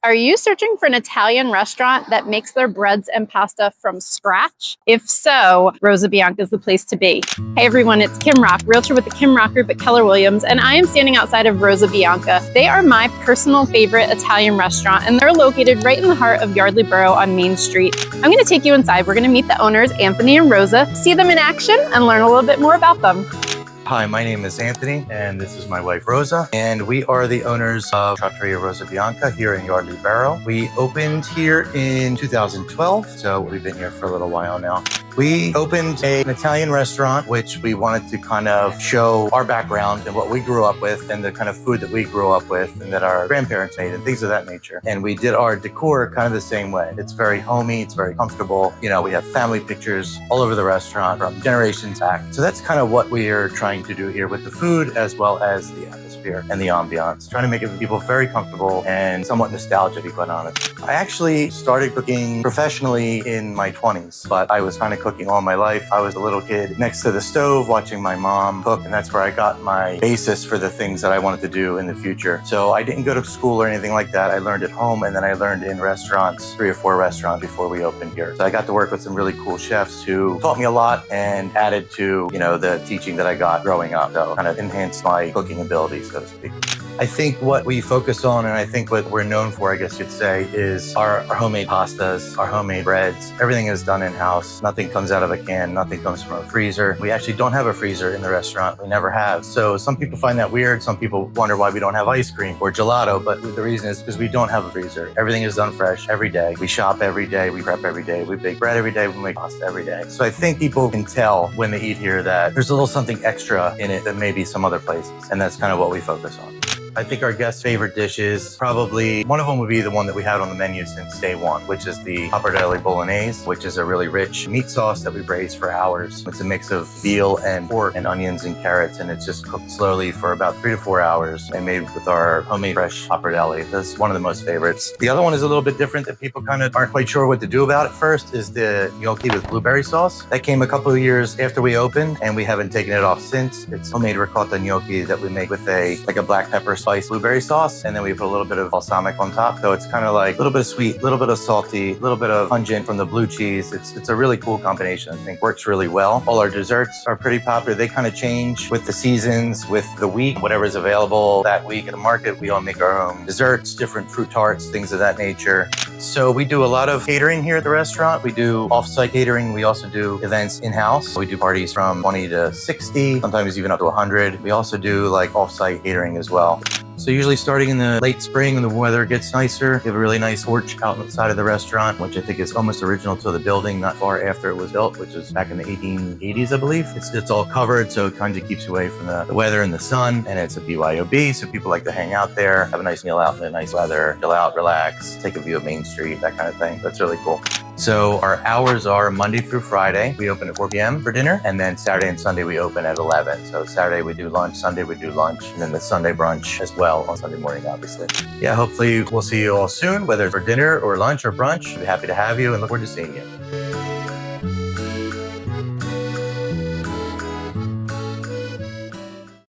Are you searching for an Italian restaurant that makes their breads and pasta from scratch? If so, Rosa Bianca is the place to be. Hey everyone, it's Kim Rock, Realtor with the Kim Rock Group at Keller Williams, and I am standing outside of Rosa Bianca. They are my personal favorite Italian restaurant, and they're located right in the heart of Yardley Borough on Main Street. I'm going to take you inside. We're going to meet the owners, Anthony and Rosa, see them in action, and learn a little bit more about them. Hi, my name is Anthony, and this is my wife, Rosa, and we are the owners of Trattoria Rosa Bianca here in Yardley Borough. We opened here in 2012, so we've been here for a little while now. We opened an Italian restaurant, which we wanted to kind of show our background and what we grew up with and the kind of food that we grew up with and that our grandparents made and things of that nature. And we did our decor kind of the same way. It's very homey, it's very comfortable. You know, we have family pictures all over the restaurant from generations back. So that's kind of what we are trying to do here with the food as well as the atmosphere and the ambiance. Trying to make it people very comfortable and somewhat nostalgic, to be quite honest. I actually started cooking professionally in my 20s, but I was kind of cooking all my life. I was a little kid next to the stove watching my mom cook, and that's where I got my basis for the things that I wanted to do in the future. So I didn't go to school or anything like that. I learned at home, and then I learned in restaurants, 3 or 4 restaurants before we opened here. So I got to work with some really cool chefs who taught me a lot and added to, you know, the teaching that I got growing up. So kind of enhanced my cooking abilities, so to speak. I think what we focus on, and I think what we're known for, I guess you'd say, is our homemade pastas, our homemade breads. Everything is done in-house. Nothing comes out of a can. Nothing comes from a freezer. We actually don't have a freezer in the restaurant. We never have. So some people find that weird. Some people wonder why we don't have ice cream or gelato, but the reason is because we don't have a freezer. Everything is done fresh every day. We shop every day. We prep every day. We bake bread every day. We make pasta every day. So I think people can tell when they eat here that there's a little something extra in it than maybe some other places. And that's kind of what we focus on. I think our guests' favorite dishes, probably one of them would be the one that we had on the menu since day one, which is the pappardelle bolognese, which is a really rich meat sauce that we braise for hours. It's a mix of veal and pork and onions and carrots, and it's just cooked slowly for about 3 to 4 hours and made with our homemade fresh pappardelle. That's one of the most favorites. The other one is a little bit different that people kind of aren't quite sure what to do about at first, is the gnocchi with blueberry sauce. That came a couple of years after we opened, and we haven't taken it off since. It's homemade ricotta gnocchi that we make with a black pepper spiced blueberry sauce, and then we put a little bit of balsamic on top. So it's kind of like a little bit of sweet, a little bit of salty, a little bit of pungent from the blue cheese. It's a really cool combination. I think works really well. All our desserts are pretty popular. They kind of change with the seasons, with the week, whatever is available that week at the market. We all make our own desserts, different fruit tarts, things of that nature. So we do a lot of catering here at the restaurant. We do off-site catering. We also do events in-house. We do parties from 20 to 60, sometimes even up to 100. We also do like off-site catering as well. So usually starting in the late spring when the weather gets nicer, we have a really nice porch out outside of the restaurant, which I think is almost original to the building, not far after it was built, which was back in the 1880s, I believe. It's all covered, so it kind of keeps you away from the weather and the sun, and it's a BYOB, so people like to hang out there, have a nice meal out in the nice weather, chill out, relax, take a view of Main Street, that kind of thing. That's really cool. So our hours are Monday through Friday. We open at 4 p.m. for dinner, and then Saturday and Sunday we open at 11. So Saturday we do lunch, Sunday we do lunch, and then the Sunday brunch as well on Sunday morning, obviously. Yeah, hopefully we'll see you all soon, whether it's for dinner or lunch or brunch. We'll be happy to have you and look forward to seeing you.